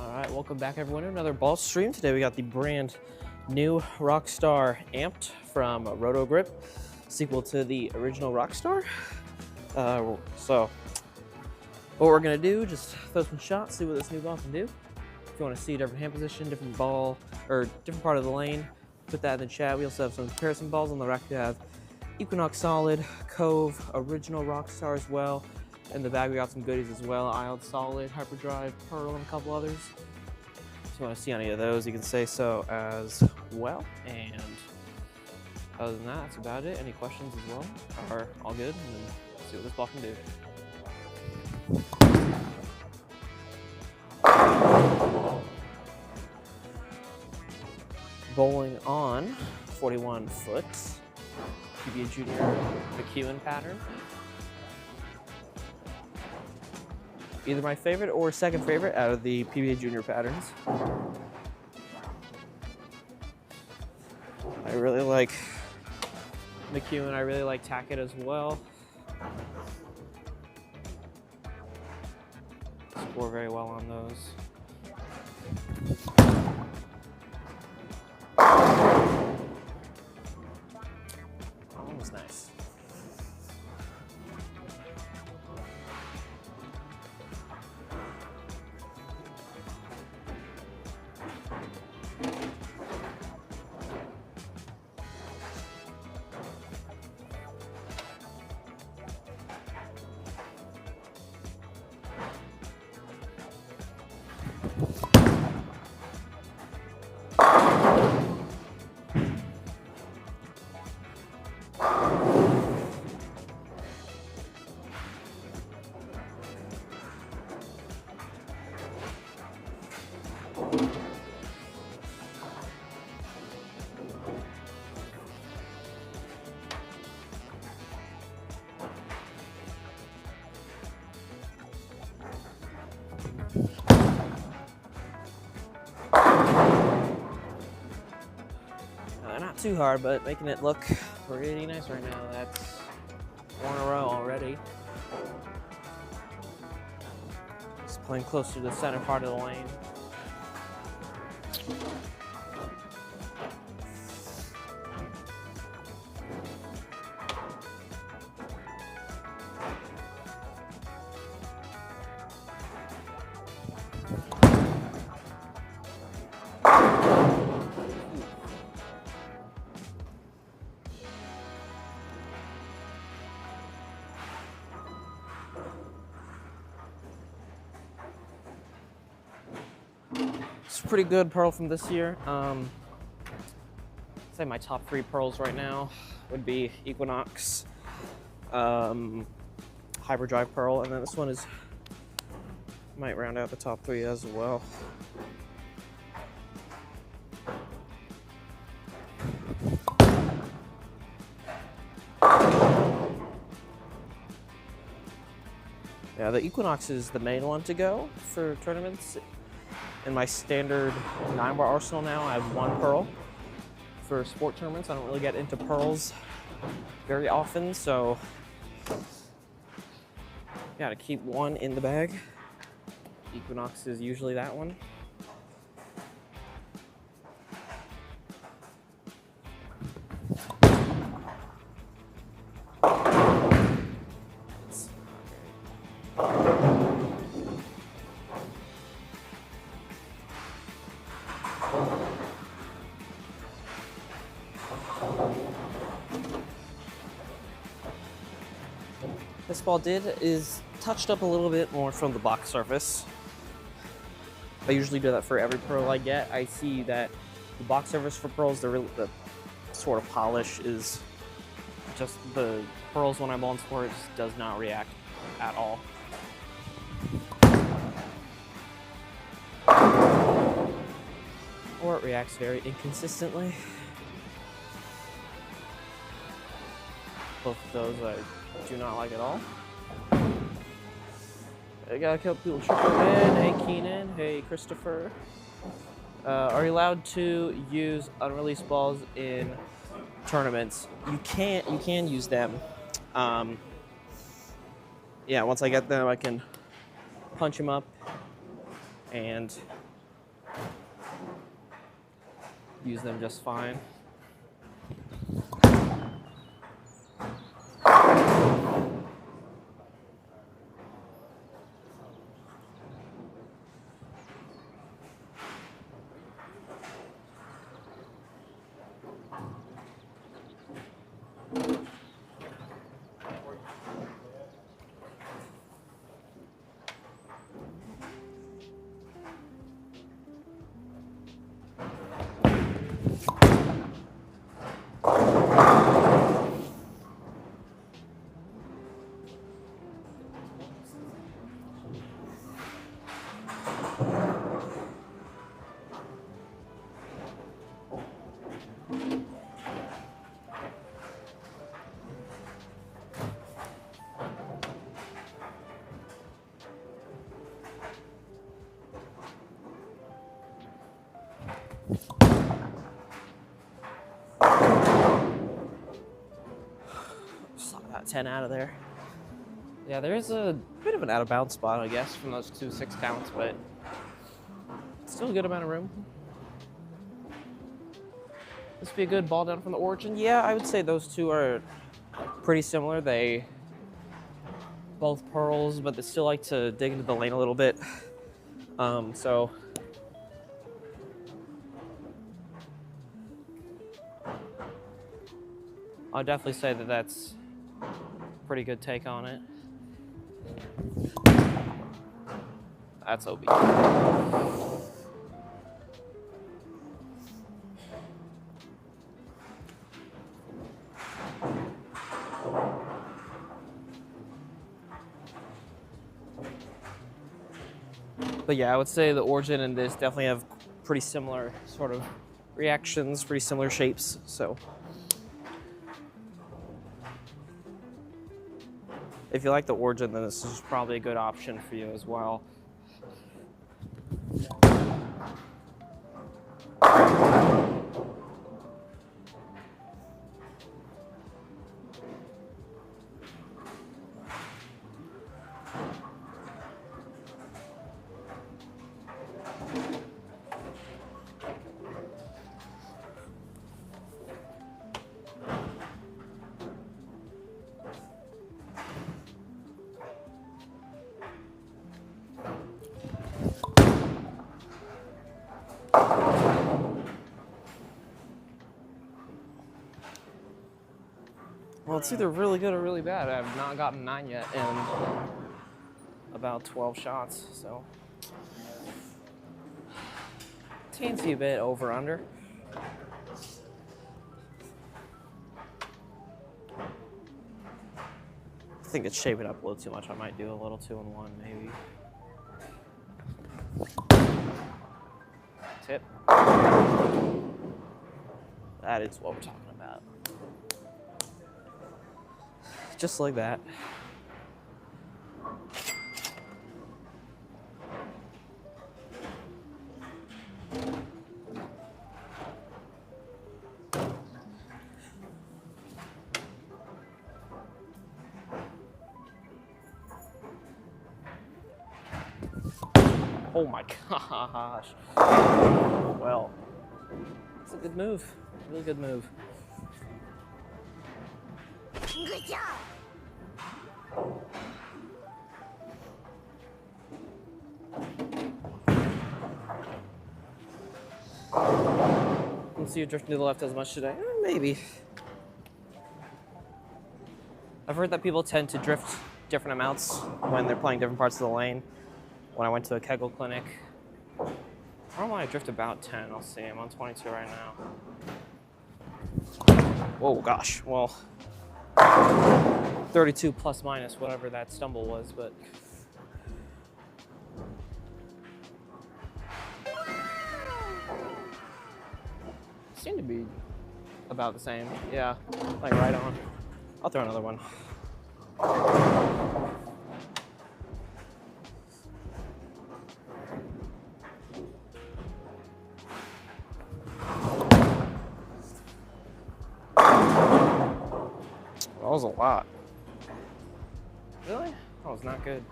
All right, welcome back everyone to another ball stream. Today we got the brand new Rockstar Amped from Roto Grip, sequel to the original Rockstar. So what we're gonna do, just throw some shots, see what this new ball can do. If you wanna see a different hand position, different ball, or different part of the lane, put that in the chat. We also have some comparison balls on the rack. We have Equinox Solid, Cove, original Rockstar as well. In the bag we got some goodies as well, Ion Solid, Hyperdrive, Pearl, and a couple others. If you want to see any of those, you can say so as well. And other than that, that's about it. Any questions as well are all good, and then see what this ball can do. Bowling on 41 foot, PBA Junior McEwan pattern. Either my favorite or second favorite out of the PBA Junior patterns. I really like McEwan, I really like Tackett as well. Score very well on those. That one was nice. Not too hard, but making it look pretty nice right now. That's 4 in a row already. Just playing close to the center part of the lane. It's a pretty good pearl from this year. I'd say my top 3 pearls right now would be Equinox, Hyperdrive Pearl, and then this one might round out the top 3 as well. Yeah, the Equinox is the main one to go for tournaments. In my standard 9-bar arsenal now, I have 1 pearl. For sport tournaments, I don't really get into pearls very often, so yeah, to keep 1 in the bag. Equinox is usually that one. This ball is touched up a little bit more from the box surface. I usually do that for every pearl I get. I see that the box surface for pearls, the sort of polish is just the pearls when I'm on sport just does not react at all. Or it reacts very inconsistently. Both of those I do not like at all. I got a couple people trickling in. Hey Keenan, hey Christopher. Are you allowed to use unreleased balls in tournaments? You can use them. Yeah, once I get them, I can punch them up and use them just fine. Got 10 out of there. Yeah, there's a bit of an out of bounds spot, I guess, from those 2 6 counts, but still a good amount of room. This would be a good ball down from the origin. Yeah, I would say those two are pretty similar. They both pearls, but they still like to dig into the lane a little bit. So I'll definitely say that that's a pretty good take on it. That's OB. But yeah, I would say the origin and this definitely have pretty similar sort of reactions, pretty similar shapes, so. If you like the origin, then this is probably a good option for you as well. Well, it's either really good or really bad. I've not gotten 9 yet in about 12 shots, so. Teensy bit over under. I think it's shaping up a little too much. I might do a little 2-in-1 maybe. Tip. That is what we're talking about. Just like that. Oh my gosh. Well, it's a good move. Really good move. Good job. Don't see you drifting to the left as much today. Maybe. I've heard that people tend to drift different amounts when they're playing different parts of the lane. When I went to a Kegel clinic, I don't know why I drift about 10. I'll see. I'm on 22 right now. Whoa, gosh. Well, 32 plus minus whatever that stumble was, but. Seem to be about the same. Yeah, like right on. I'll throw another one. That was a lot. Really? That was not good.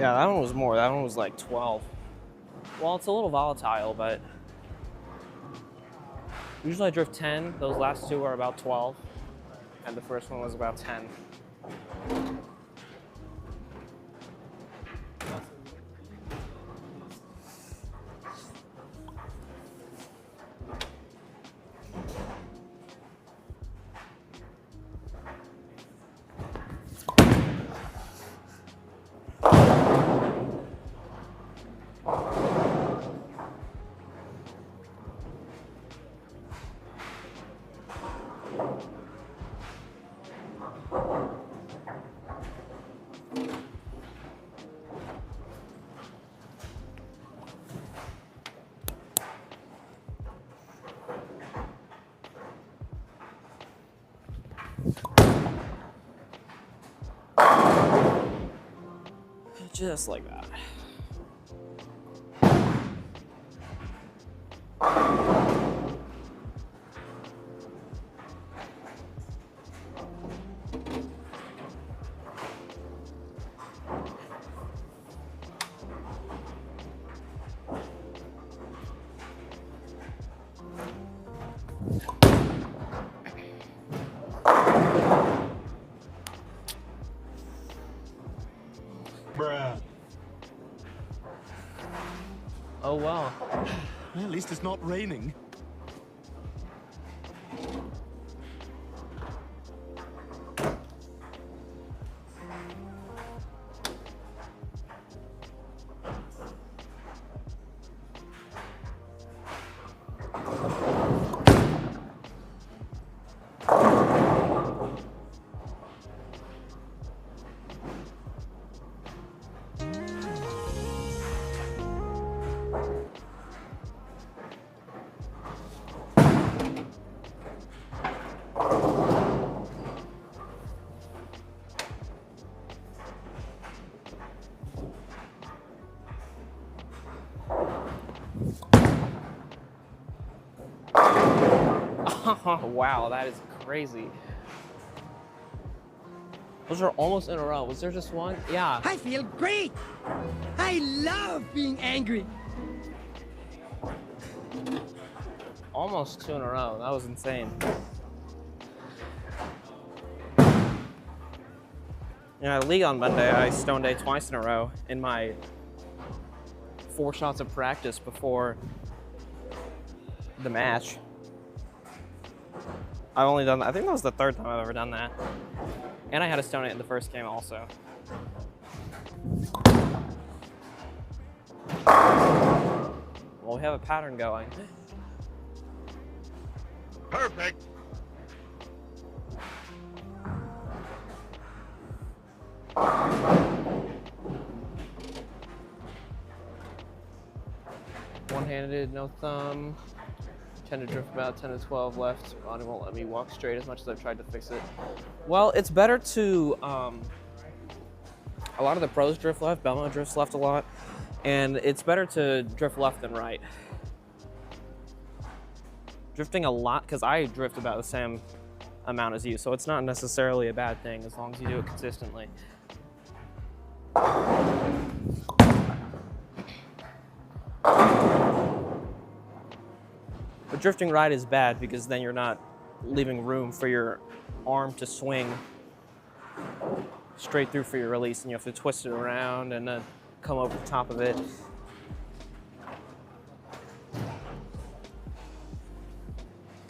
Yeah, that one was more. That one was like 12. Well, it's a little volatile, but usually I drift 10. Those last two are about 12, and the first one was about 10. Just like that. Bruh. Oh well. At least it's not raining. Wow, that is crazy. Those are almost in a row. Was there just one? Yeah. I feel great! I love being angry! Almost 2 in a row. That was insane. Yeah, league on Monday, I stone day twice in a row in my 4 shots of practice before the match. I've only done that. I think that was the 3rd time I've ever done that. And I had a stone it in the first game also. Well, we have a pattern going. Perfect. One-handed, no thumb. Tend to drift about 10 to 12 left. Ronnie won't let me walk straight as much as I've tried to fix it. Well, it's better to, a lot of the pros drift left, Belmo drifts left a lot, and it's better to drift left than right. Drifting a lot, because I drift about the same amount as you, so it's not necessarily a bad thing as long as you do it consistently. But drifting right is bad because then you're not leaving room for your arm to swing straight through for your release, and you have to twist it around and then come over the top of it.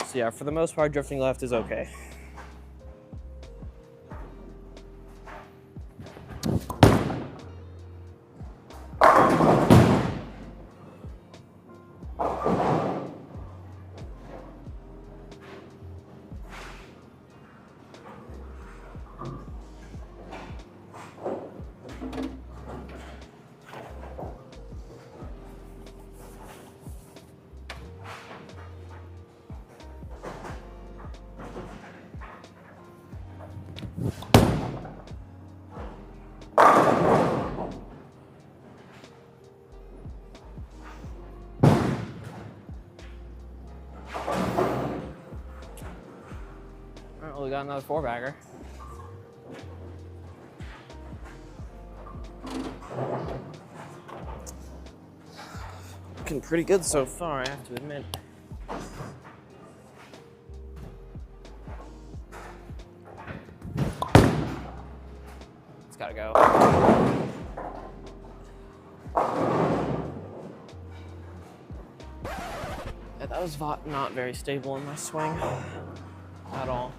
So yeah, for the most part, drifting left is okay. We got another 4-bagger. looking pretty good so far, I have to admit. It's gotta go. Yeah, that was not very stable in my swing at all.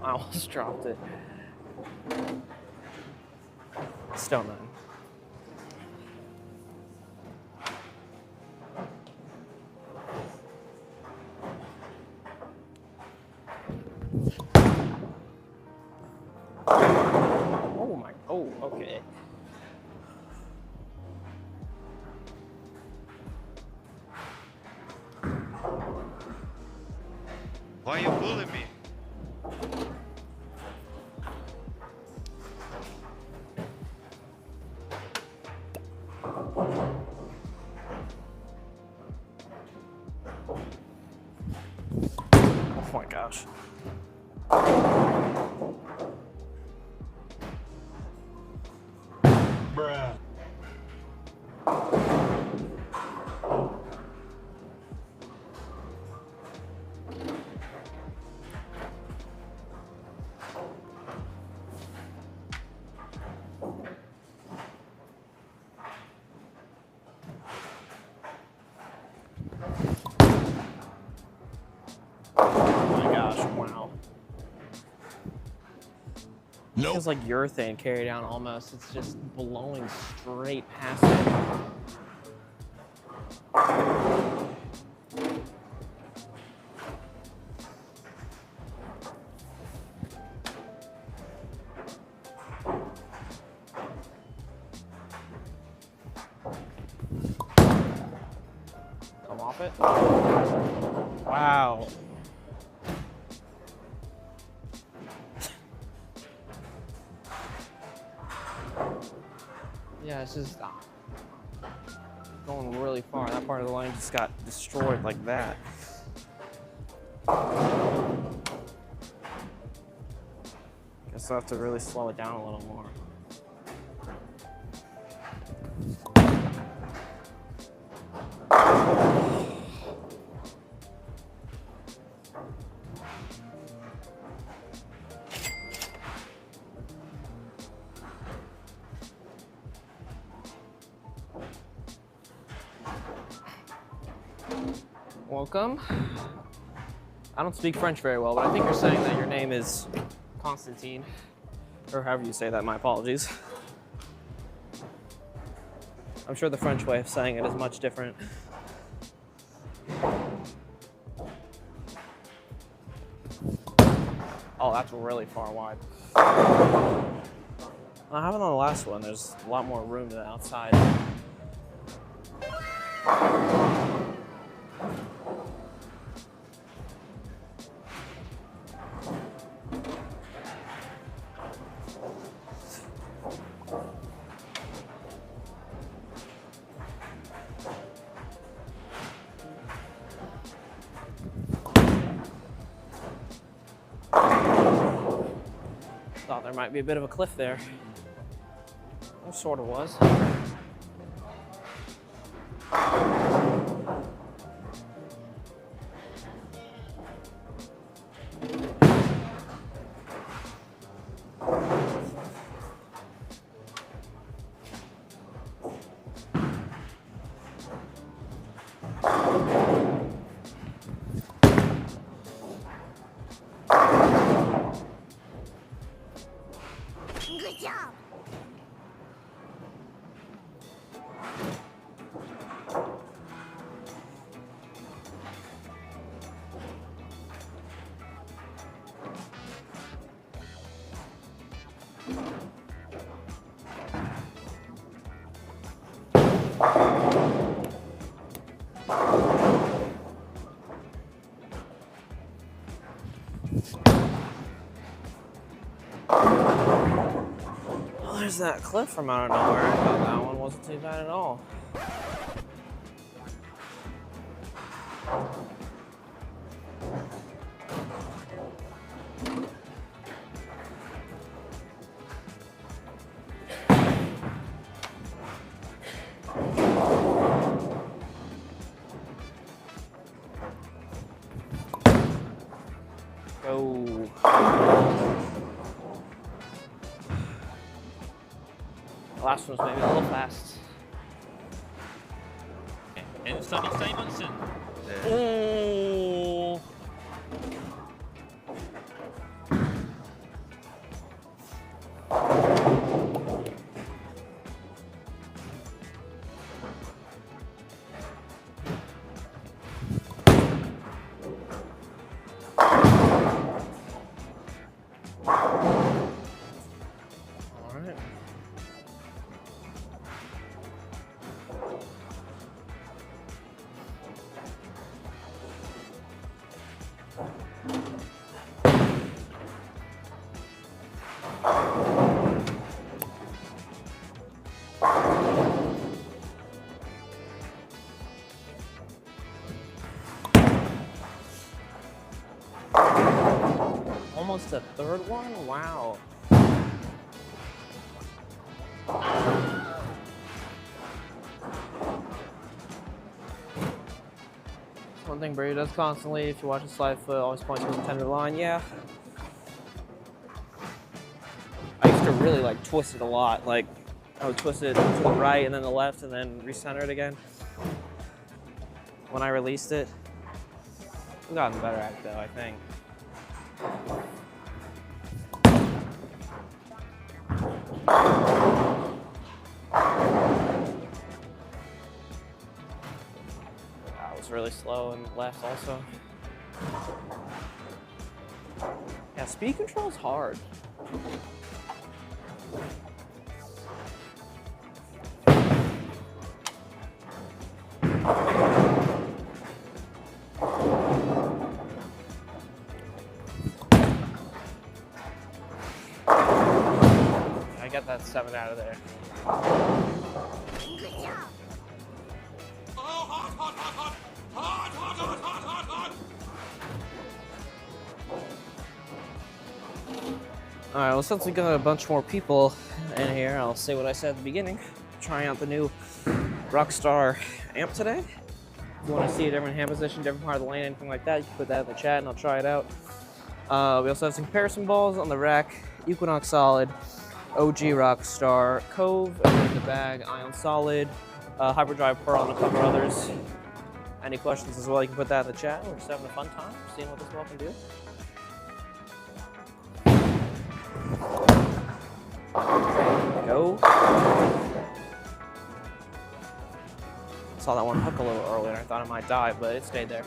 I almost dropped it. Still none. Oh my, oh, okay. Why you bullying me? Oh my gosh. Bruh. Oh my gosh, wow. Nope. Feels like urethane carry down almost. It's just blowing straight past it. Come off it. Wow. Yeah, it's just going really far. That part of the line just got destroyed like that. Guess I'll have to really slow it down a little more. Welcome. I don't speak French very well, but I think you're saying that your name is Constantine, or however you say that. My apologies. I'm sure the French way of saying it is much different. Oh, that's really far wide. I haven't on the last one. There's a lot more room to the outside. Thought there might be a bit of a cliff there. There sort of was. Good job. Well, there's that cliff from out of nowhere. I thought that one wasn't too bad at all. The last one was maybe a little fast. En Sonny Simonson. Oh! Almost a third one? Wow. One thing Brady does constantly, if you watch his slide foot, always points to the intended line. Yeah. I used to really like twist it a lot. Like I would twist it to the right and then the left and then recenter it again. When I released it, I've gotten better at it though, I think. That was really slow and left also. Yeah, speed control is hard. I got that 7 out of there. Alright, well, since we got a bunch more people in here, I'll say what I said at the beginning. Trying out the new Rockstar amp today. If you want to see a different hand position, different part of the lane, anything like that, you can put that in the chat and I'll try it out. We also have some comparison balls on the rack, Equinox Solid, OG Rockstar, Cove, and in the bag, Ion Solid, Hyperdrive Pearl, and a couple others. Any questions as well, you can put that in the chat. We're just having a fun time, seeing what this ball can do. Go. Saw that one hook a little earlier. I thought it might die, but it stayed there.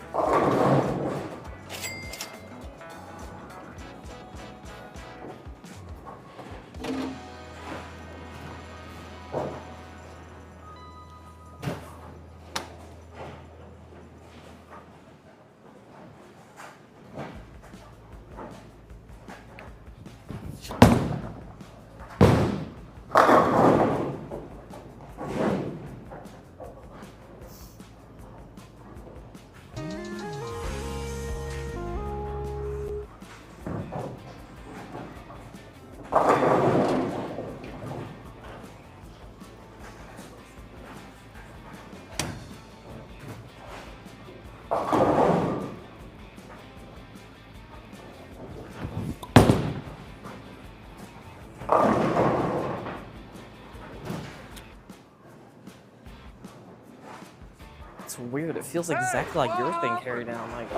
It's weird. It feels exactly like your thing carry down. Like,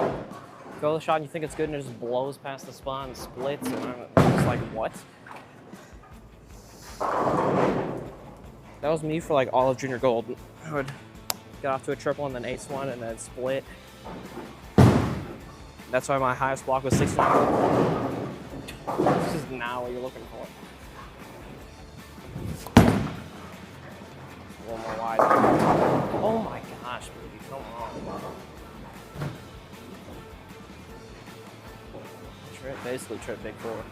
go the shot and you think it's good and it just blows past the spot and splits, and I'm just like, what? That was me for like all of junior gold. I would get off to a triple and then ace one and then split. That's why my highest block was 69. This is not what you're looking for. A little more wide. Oh my gosh, baby, come on. Basically trip big four.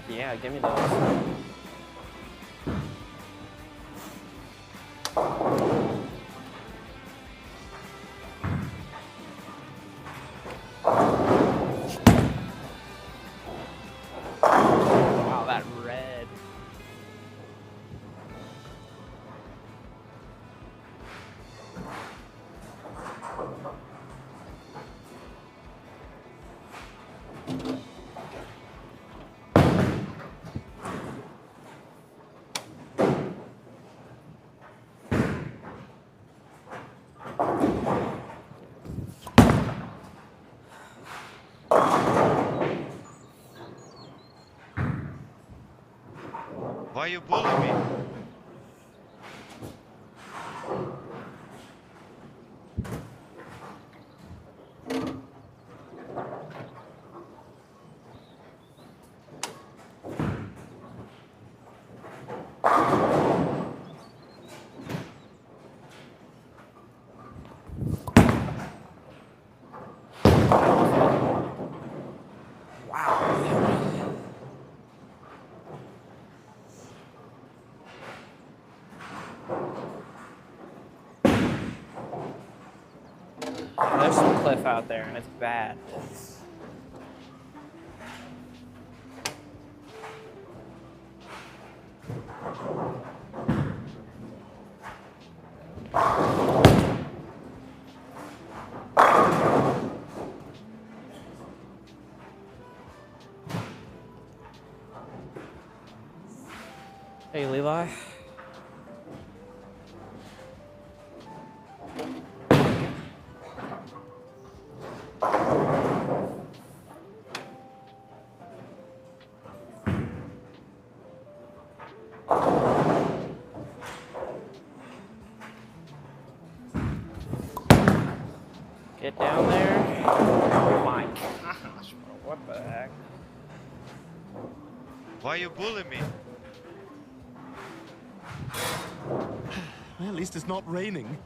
Yeah, give me those. Wow, that red. Why you bully me? There's some cliff out there, and it's bad. Hey, Levi. Get down there. Oh my gosh, what the heck? Why you bully me? Well, at least it's not raining.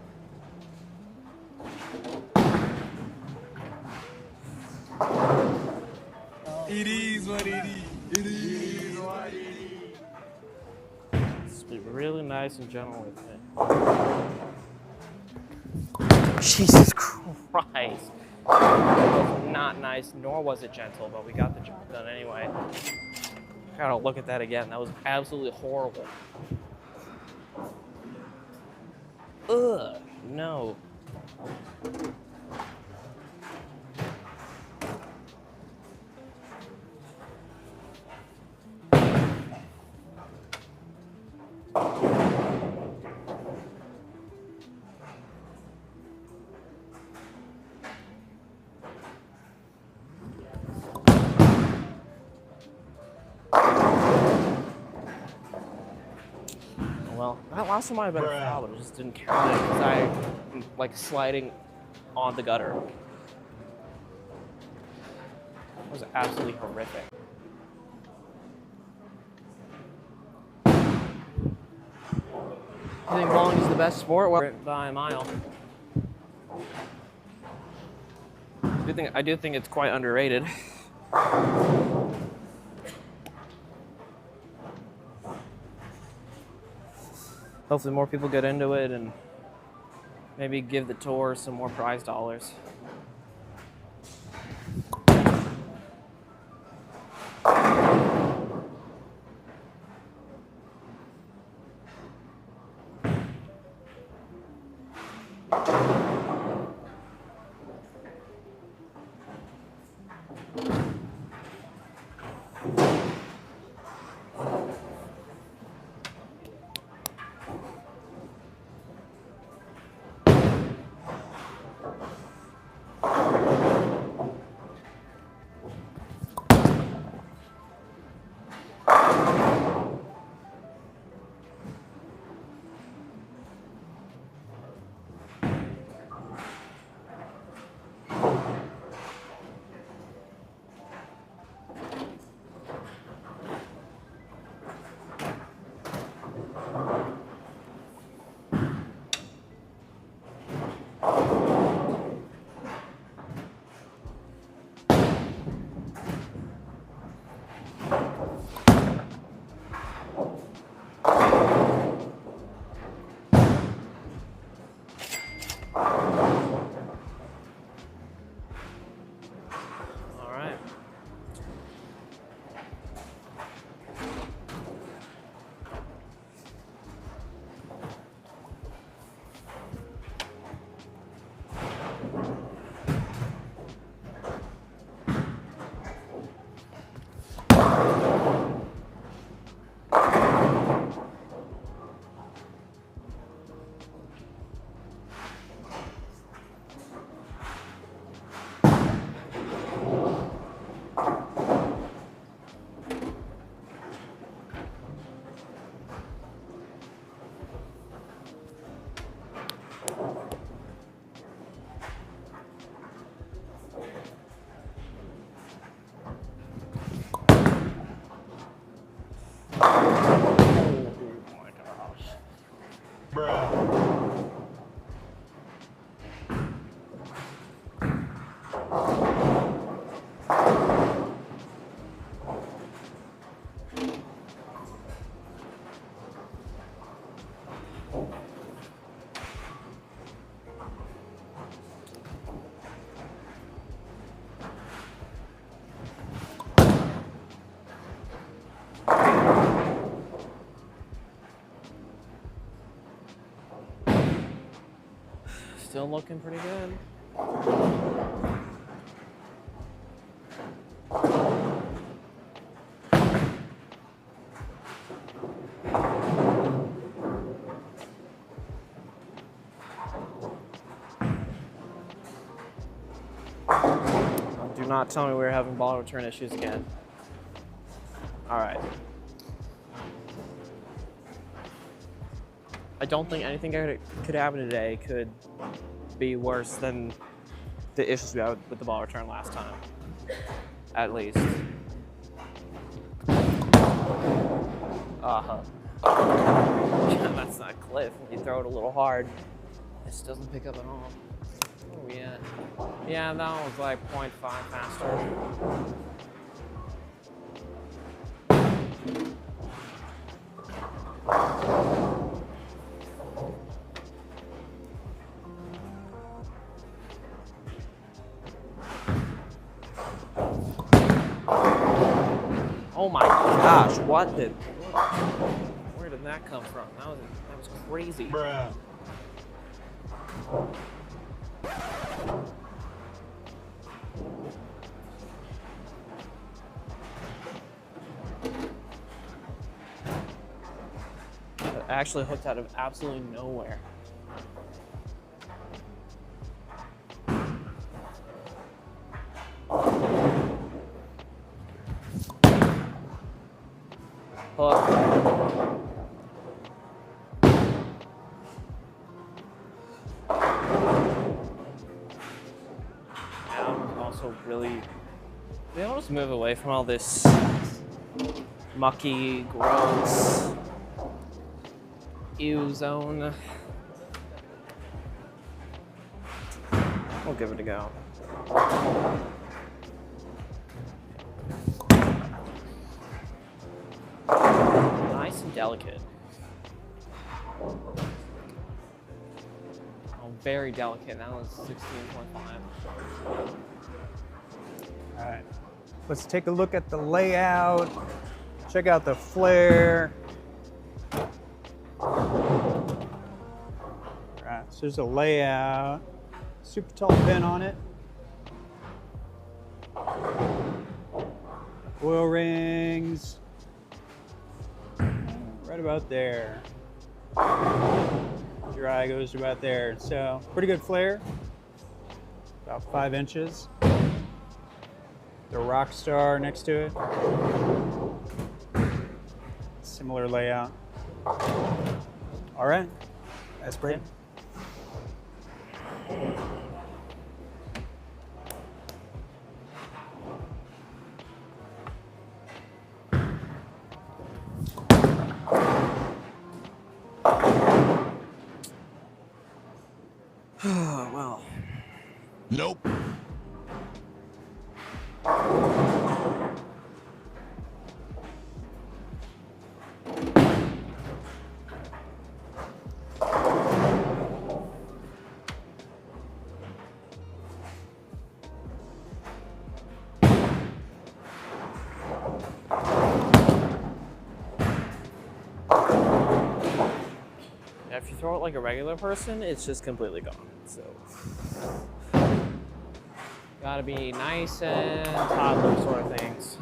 It is what it is. It is what it is. Just be really nice and gentle with it. Jesus Christ. It was not nice, nor was it gentle, but we got the job done anyway. Gotta look at that again. That was absolutely horrible. Ugh, no. Well, that last one might have been a foul, but it just didn't count it because I like sliding on the gutter. It was absolutely horrific. I think bowling is the best sport, well, by a mile. I do think it's quite underrated. Hopefully more people get into it and maybe give the tour some more prize dollars. still looking pretty good. Do not tell me we're having ball return issues again. All right. I don't think anything could happen today could be worse than the issues we had with the ball return last time, at least. That's not a cliff. When you throw it a little hard, it just doesn't pick up at all. Oh yeah. Yeah, that was like 0.5 faster. Oh my gosh, where did that come from? That was crazy. Bruh. It actually hooked out of absolutely nowhere. Hook. I'm also really, I'll just move away from all this mucky, gross, ew zone. We'll give it a go. Nice and delicate. Oh, very delicate. That was 16.5. All right, let's take a look at the layout. Check out the flare. All right, so there's a layout. Super tall pin on it. Oil rings. Right about there. Dry goes about there. So pretty good flare. About 5 inches. The Rockstar next to it. Similar layout. All right, that's great. Well. Nope. If you throw it like a regular person, it's just completely gone. So, gotta be nice and toddler sort of things.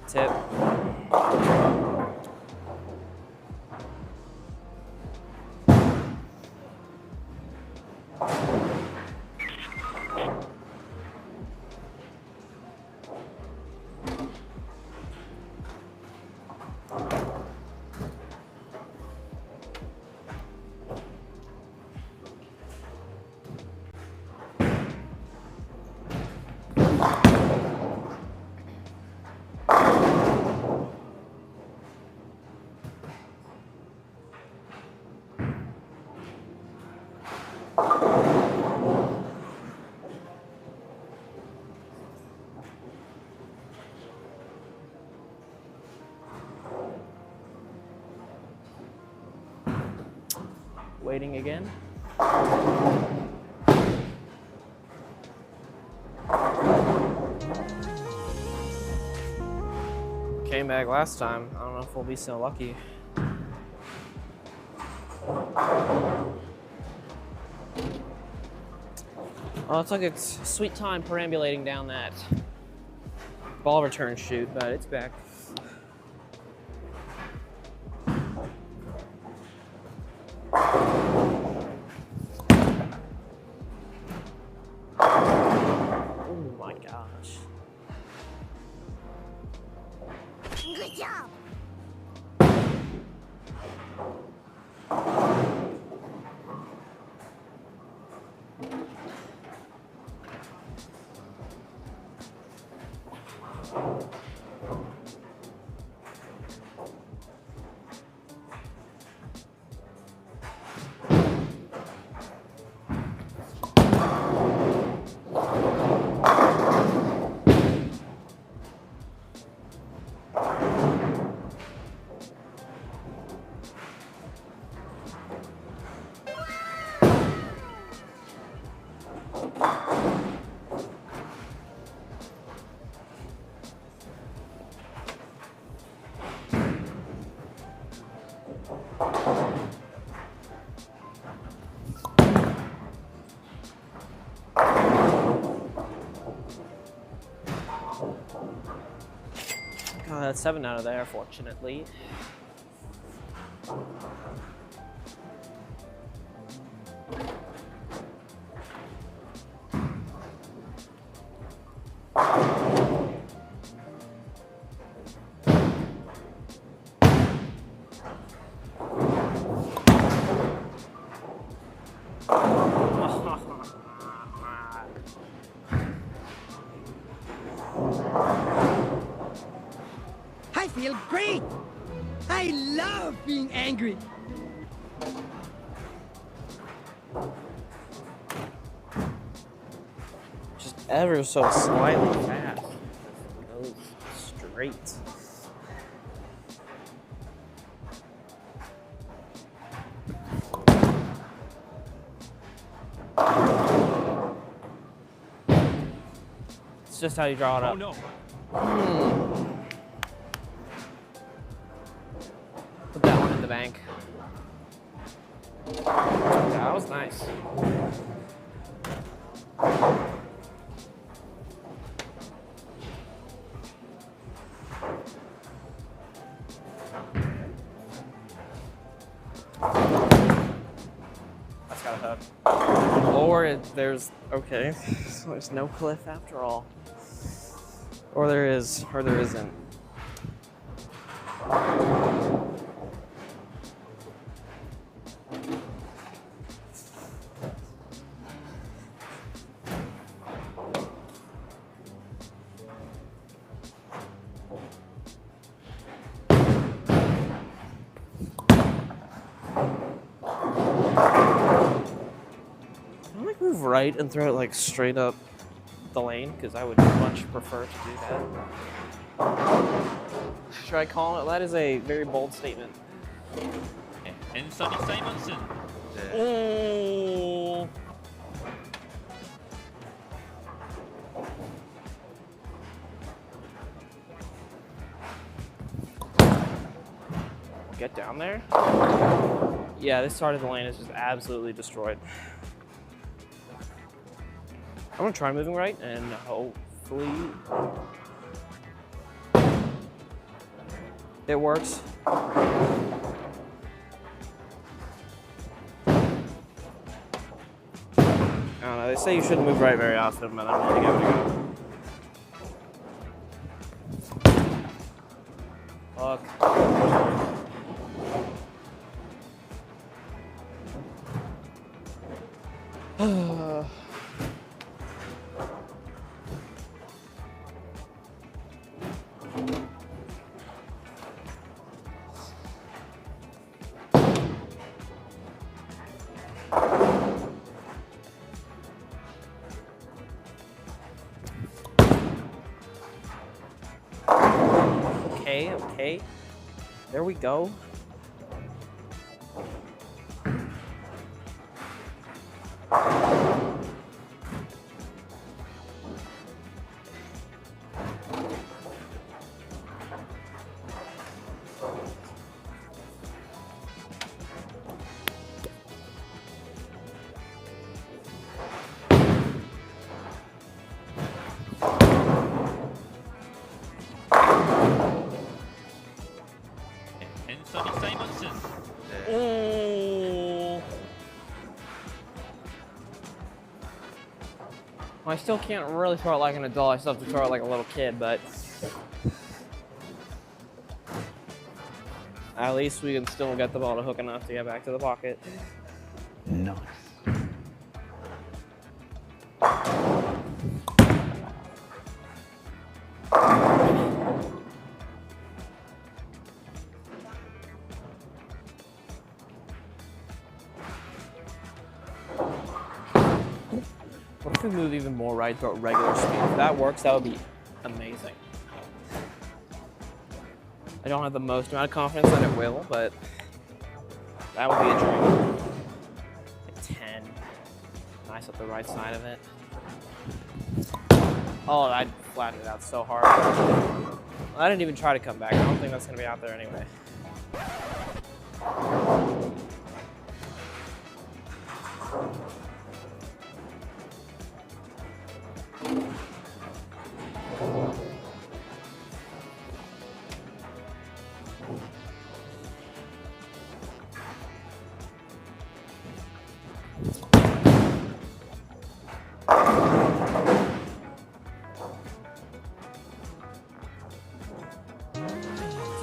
Tip. waiting again. Came back last time. I don't know if we'll be so lucky. Oh, it's like a sweet time perambulating down that ball return chute, but it's back. Oh my gosh. Good job. God, that's 7 out of there, fortunately. I feel great. I love being angry. Just ever so slightly fast. Goes straight. It's just how you draw it up. Oh no. Put that one in the bank. Yeah, that was nice. That's got a hook. Or there's, okay, so there's no cliff after all. Or there is, or there isn't. Move right and throw it like straight up the lane, because I would much prefer to do that. Should I call it? That is a very bold statement. And Sonny Simonson. Oh. Get down there. Yeah, this side of the lane is just absolutely destroyed. I'm gonna try moving right and hopefully it works. I don't know, they say you shouldn't move right very often, but I'm gonna give it a go. Fuck. Okay, there we go. I still can't really throw it like an adult. I still have to throw it like a little kid, but at least we can still get the ball to hook enough to get back to the pocket. Nice. What if we move even more right, throw it regular speed? If that works, that would be amazing. I don't have the most amount of confidence that it will, but that would be a dream. Like 10. Nice up the right side of it. Oh, I flattened it out so hard. I didn't even try to come back. I don't think that's going to be out there anyway.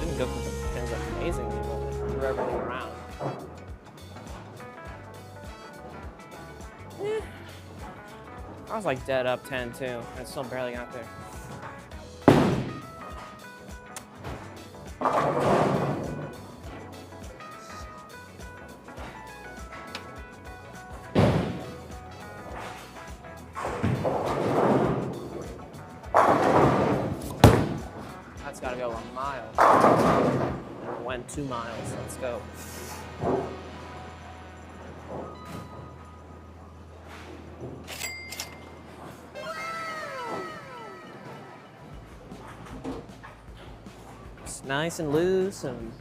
Didn't go through the pins amazingly, but threw everything around. I was like dead up 10 too, and it still barely got there. That's gotta go a mile. It went 2 miles, let's go. Nice and loose and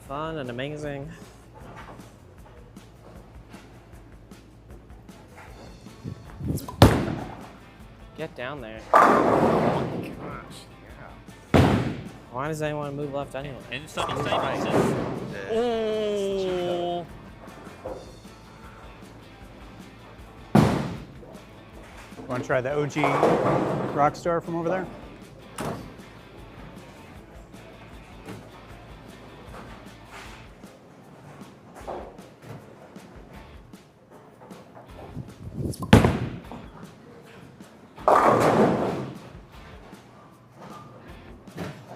fun and amazing. Get down there. Oh my gosh. Yeah. Why does anyone move left anyway? And sunny side motion. Oh. Want to try the OG Rockstar from over there?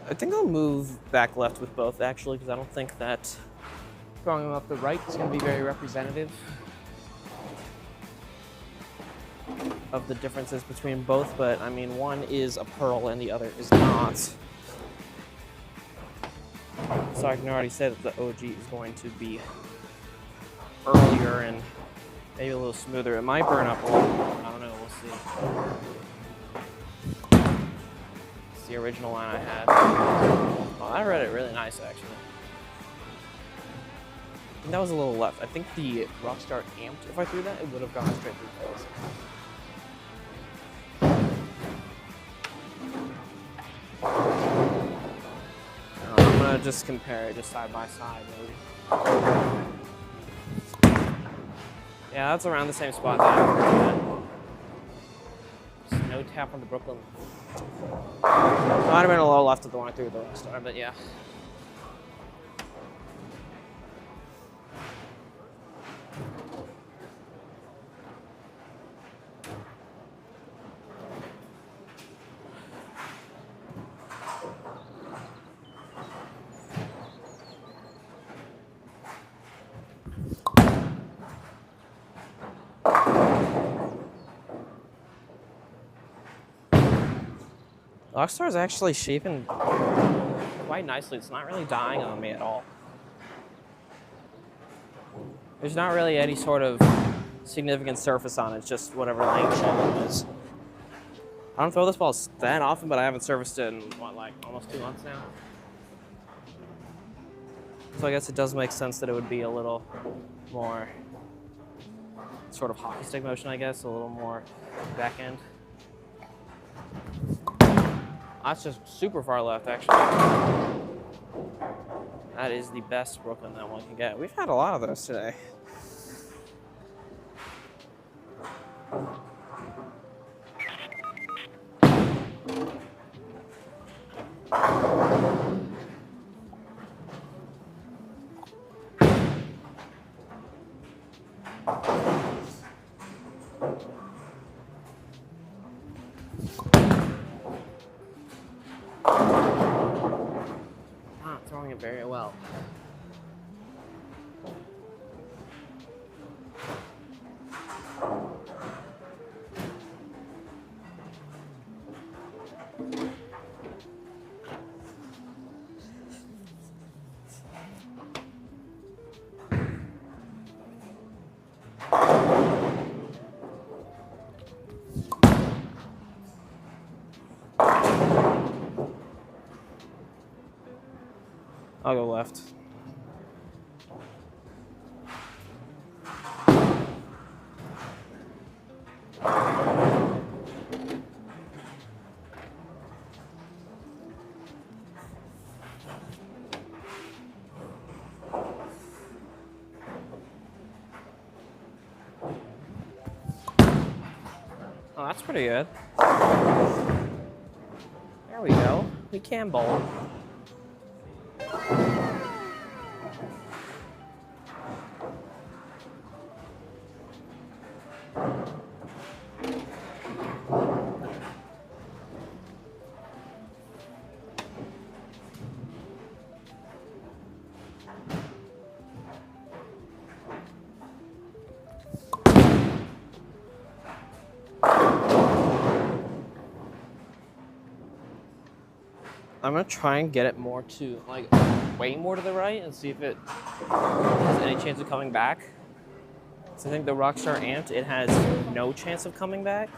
I think I'll move back left with both actually, because I don't think that throwing them up the right is going to be very representative of the differences between both, but I mean, one is a pearl and the other is not. So I can already say that the OG is going to be earlier and maybe a little smoother. It might burn up a little. I don't know, we'll see. It's the original line I had. Oh, I read it really nice actually. I think that was a little left. I think the Rockstar Amped, if I threw that, it would have gone straight through the face. I'm gonna just compare it just side by side, maybe. Yeah, that's around the same spot that I just no tap on the Brooklyn. Might have been a little left of the one I threw with the Rockstar, but yeah. Rockstar is actually shaping quite nicely. It's not really dying on me at all. There's not really any sort of significant surface on it. It's just whatever length channel it is. I don't throw this ball that often, but I haven't serviced it in, what, like almost 2 months now? So I guess it does make sense that it would be a little more sort of hockey stick motion, I guess, a little more back end. That's just super far left, actually. That is the best Brooklyn that one can get. We've had a lot of those today. Not throwing it very well. I'll go left. Oh, that's pretty good. There we go. We can bowl. I'm gonna try and get it more to, like, way more to the right and see if it has any chance of coming back. So I think the Rockstar Amped, it has no chance of coming back.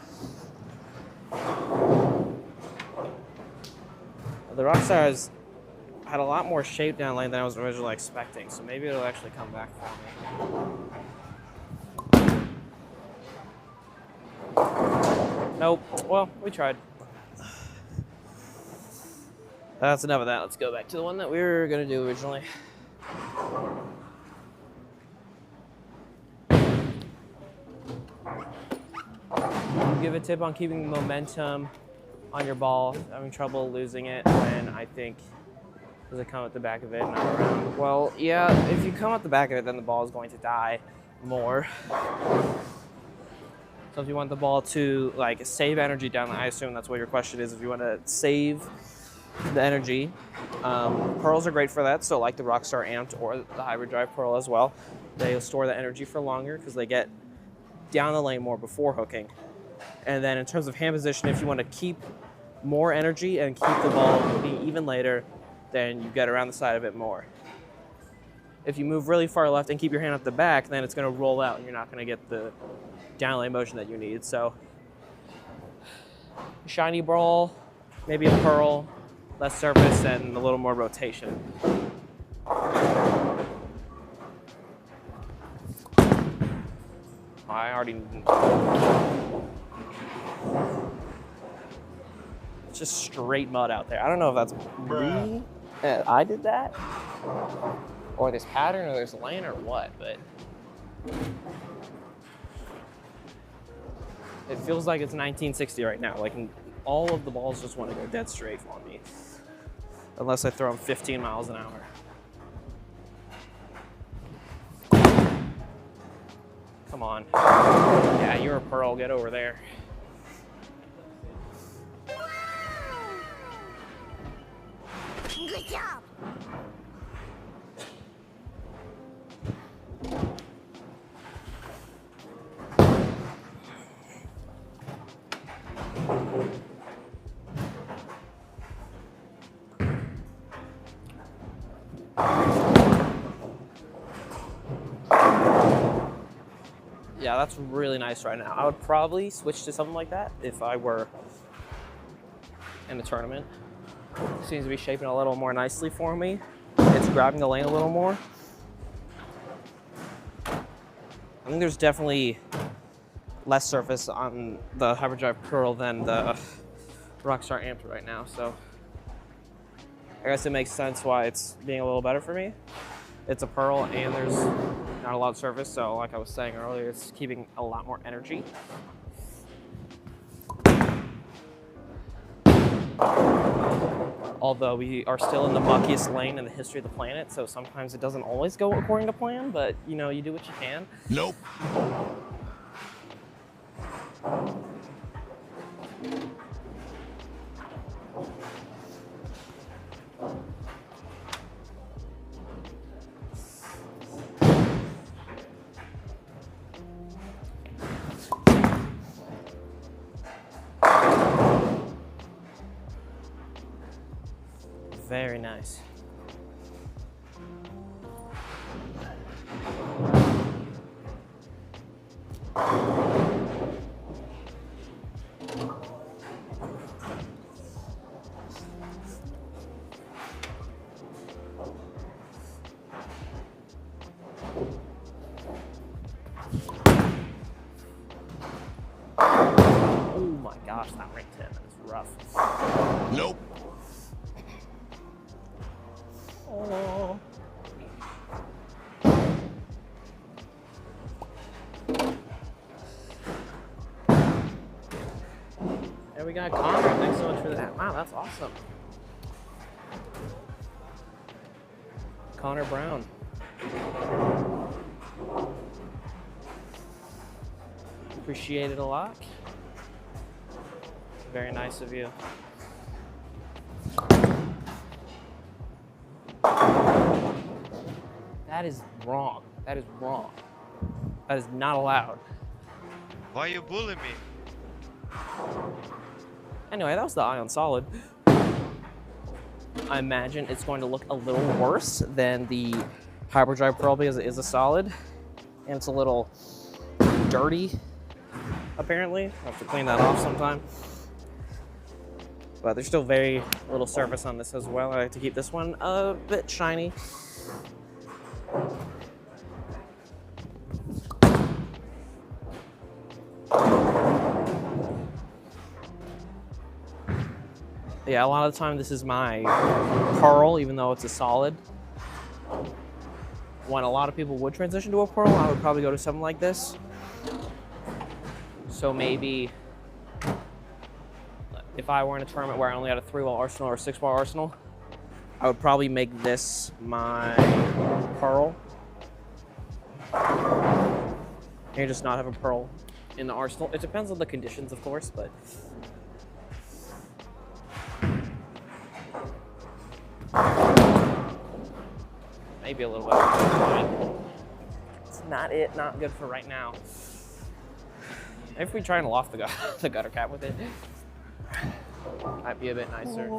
The Rockstar has had a lot more shape down lane than I was originally expecting, so maybe it'll actually come back for me. Nope. Well, we tried. That's enough of that. Let's go back to the one that we were going to do originally. Give a tip on keeping momentum on your ball. Having trouble losing it when I think, does it come at the back of it, not around? Well, yeah, if you come at the back of it, then the ball is going to die more. So if you want the ball to, like, save energy down, I assume that's what your question is. If you want to save the energy, pearls are great for that. So like the Rockstar Amped or the Hybrid Drive Pearl as well, they'll store the energy for longer because they get down the lane more before hooking. And then in terms of hand position, if you want to keep more energy and keep the ball moving even later, then you get around the side a bit more. If you move really far left and keep your hand at the back, then it's going to roll out and you're not going to get the down lane motion that you need. So shiny ball, maybe a pearl, less surface and a little more rotation. I already... It's just straight mud out there. I don't know if that's me. I did that, or this pattern, or this lane, or what, but it feels like it's 1960 right now. Like, all of the balls just want to go dead straight for me, unless I throw them 15 miles an hour. Come on. Yeah, you're a pearl. Get over there. Good job. Yeah, that's really nice right now. I would probably switch to something like that if I were in the tournament. It seems to be shaping a little more nicely for me. It's grabbing the lane a little more. I think there's definitely less surface on the Hybrid Drive Pearl than the Rockstar Amped right now, so I guess it makes sense why it's being a little better for me. It's a pearl and there's not a lot of surface, so like I was saying earlier, it's keeping a lot more energy. Although we are still in the muckiest lane in the history of the planet, so sometimes it doesn't always go according to plan, but you know, you do what you can. Nope. Very nice. Oh my gosh, that ring tip is rough. Nope. Oh. There we got Connor. Thanks so much for that. Wow, that's awesome. Connor Brown. Appreciate it a lot. Very nice of you. That is wrong. That is wrong. That is not allowed. Why you bully me? Anyway, that was the Ion Solid. I imagine it's going to look a little worse than the Hyperdrive Pearl because it is a solid. And it's a little dirty, apparently. I'll have to clean that off sometime. But there's still very little surface on this as well. I like to keep this one a bit shiny. Yeah, a lot of the time this is my pearl, even though it's a solid. When a lot of people would transition to a pearl, I would probably go to something like this. So maybe if I were in a tournament where I only had a 3-wall arsenal or a 6-wall arsenal, I would probably make this my pearl. And just not have a pearl in the arsenal. It depends on the conditions, of course, but maybe a little bit. It's not good for right now. Maybe if we try and loft the gutter cap with it, might be a bit nicer.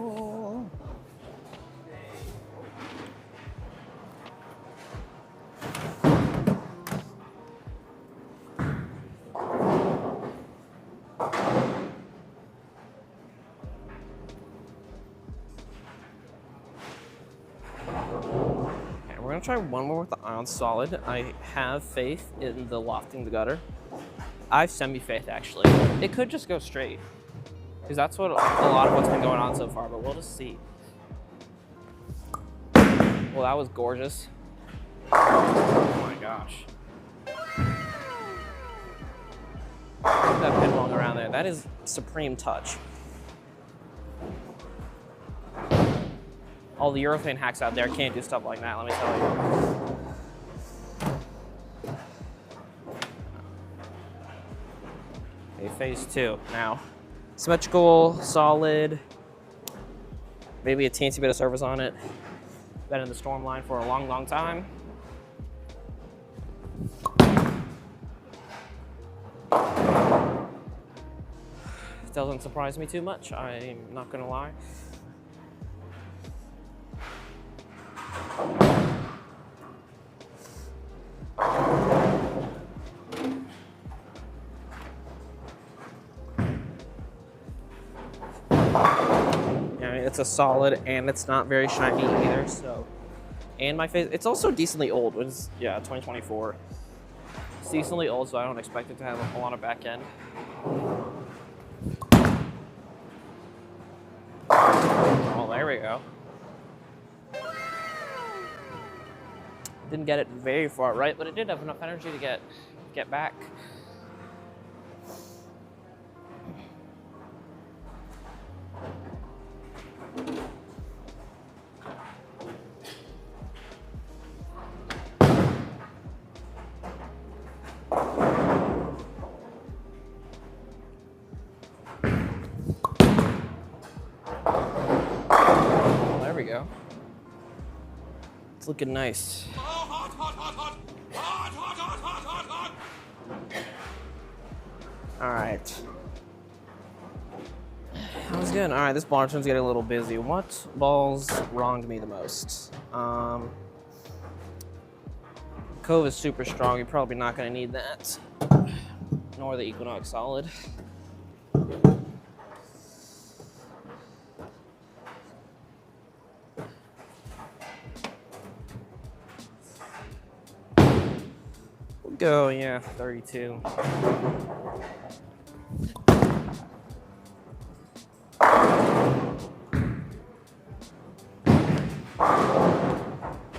We're gonna try one more with the Ion Solid. I have faith in the Lofting the Gutter. I have semi-faith, actually. It could just go straight, because that's what a lot of what's been going on so far, but we'll just see. Well, that was gorgeous. Oh my gosh. Look at that pin long around there. That is supreme touch. All the urethane hacks out there can't do stuff like that, let me tell you. Okay, phase 2 now. Symmetrical, solid, maybe a teensy bit of surface on it. Been in the storm line for a long, long time. It doesn't surprise me too much, I'm not gonna lie. It's a solid and it's not very shiny either, so. And my face, it's also decently old. It's, yeah, 2024. It's decently old, so I don't expect it to have a lot of back end. Oh, there we go. Didn't get it very far right, but it did have enough energy to get back. There we go. It's looking nice. All right. That was good. All right, this ball return's getting a little busy. What balls wronged me the most? Cove is super strong. You're probably not going to need that. Nor the Equinox Solid. We'll go, yeah, 32.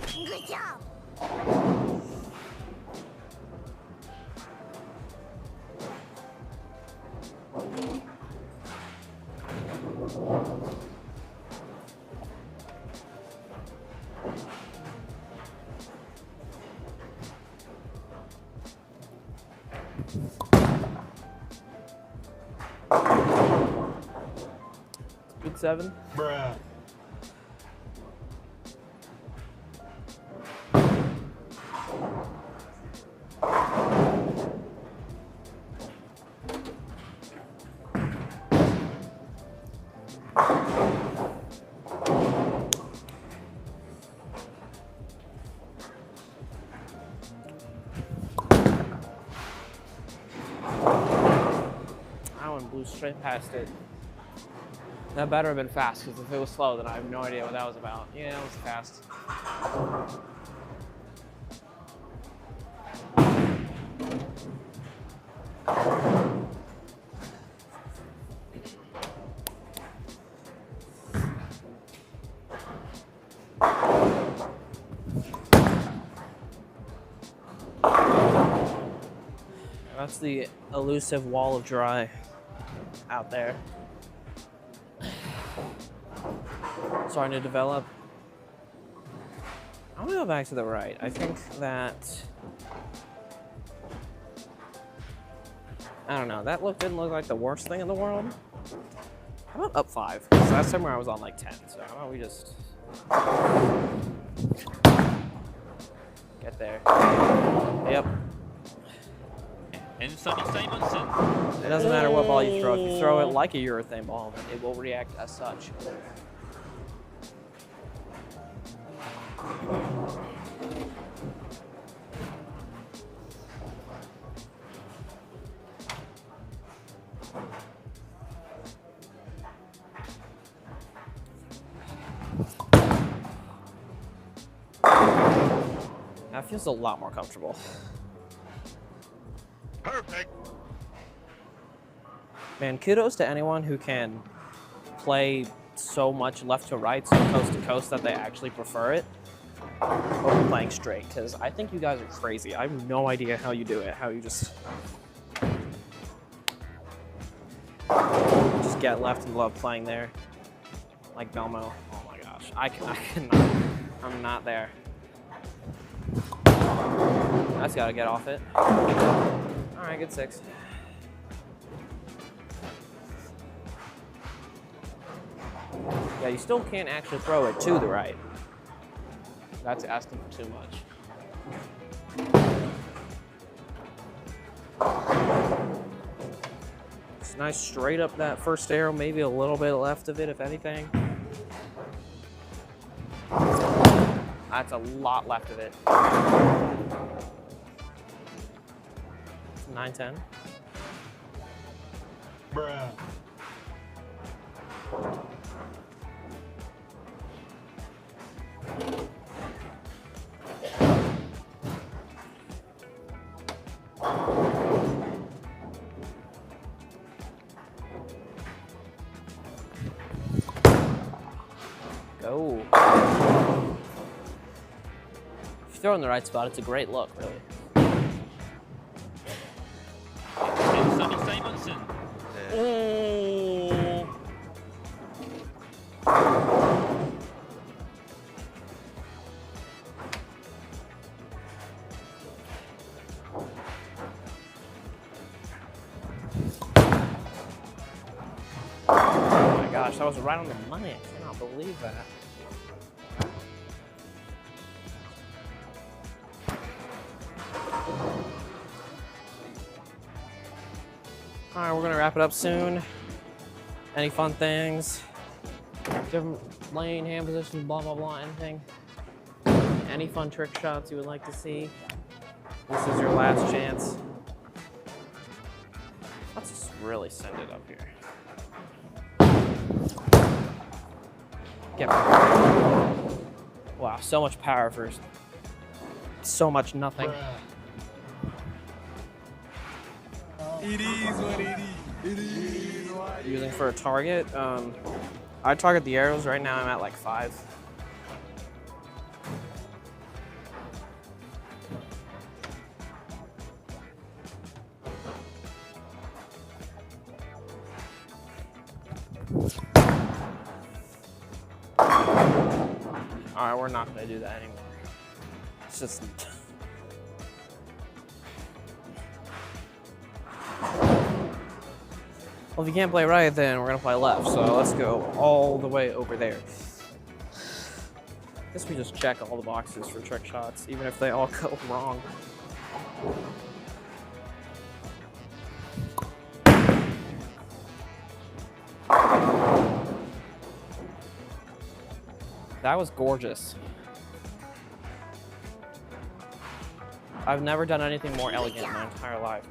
Good job. Good 7. Bruh. That one blew straight past it. That better have been fast, because if it was slow, then I have no idea what that was about. Yeah, it was fast. That's the elusive wall of dry out there. Starting to develop. I'm gonna go back to the right. I think that, I don't know, that didn't look like the worst thing in the world. How about up 5? Because last time I was on like 10, so how about we just get there. Yep. And Sonny Simonson. It doesn't matter what ball you throw. If you throw it like a urethane ball, then it will react as such. That feels a lot more comfortable. Perfect. Man, kudos to anyone who can play so much left to right, so coast to coast, that they actually prefer it over playing straight, because I think you guys are crazy. I have no idea how you do it, how you just get left and love playing there. Like Belmo. Oh my gosh. I cannot. I'm not there. That's gotta get off it. Alright, good 6. Yeah, you still can't actually throw it to the right. That's asking for too much. It's nice straight up that first arrow, maybe a little bit left of it, if anything. That's a lot left of it. 9-10. Bruh. Go. If you throw in the right spot, it's a great look, really. And Sonny Simonson. Oh my gosh, that was right on the money. I cannot believe that. All right, we're gonna wrap it up soon. Any fun things? Different lane, hand positions, blah, blah, blah, anything? Any fun trick shots you would like to see? This is your last chance. Let's just really send it up here. Get back. Wow, so much power for so much nothing. It is what it is. It is what it is. Using for a target, I target the arrows. Right now I'm at like 5. All right, we're not gonna do that anymore. It's just. Well, if you can't play right, then we're gonna play left. So let's go all the way over there. I guess we just check all the boxes for trick shots, even if they all go wrong. That was gorgeous. I've never done anything more elegant in my entire life.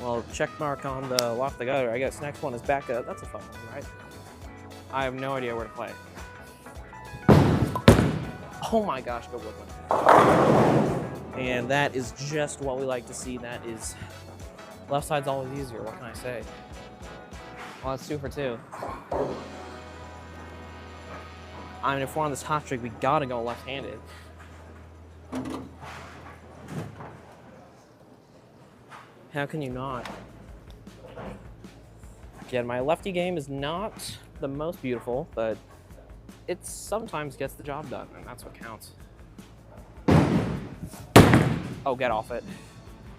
Well, check mark on the Lofting the Gutter. I guess next one is back up. That's a fun one, right? I have no idea where to play. Oh my gosh, go Woodland. And that is just what we like to see. That is, left side's always easier, what can I say? Well, that's 2 for 2. I mean, if we're on this hot streak, we gotta go left-handed. How can you not? Again, my lefty game is not the most beautiful, but it sometimes gets the job done, and that's what counts. Oh, get off it.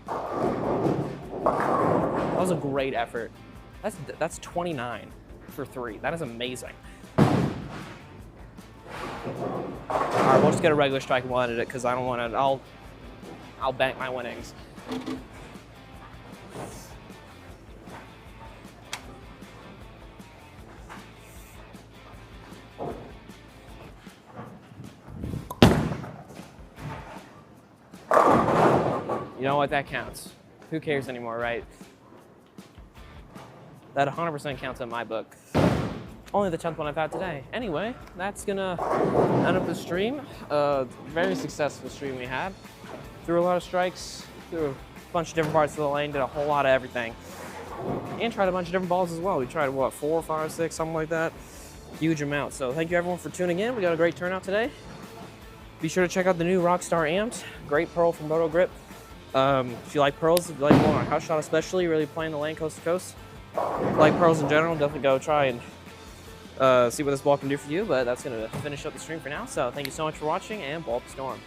That was a great effort. That's 29 for 3. That is amazing. All right, we'll just get a regular strike and we'll edit it because I don't want to. I'll bank my winnings. You know what? That counts. Who cares anymore, right? That 100% counts in my book. Only the 10th one I've had today. Anyway, that's gonna end up the stream. Very successful stream we had. Threw a lot of strikes, threw a bunch of different parts of the lane, did a whole lot of everything. And tried a bunch of different balls as well. We tried, what, 4, 5, 6, something like that. Huge amount. So thank you everyone for tuning in. We got a great turnout today. Be sure to check out the new Rockstar Amped. Great pearl from Roto Grip. If you like pearls, if you like one on a house shot especially, really playing the lane coast to coast. If you like pearls in general, definitely go try and see what this ball can do for you. But that's going to finish up the stream for now. So thank you so much for watching, and ball up the storm.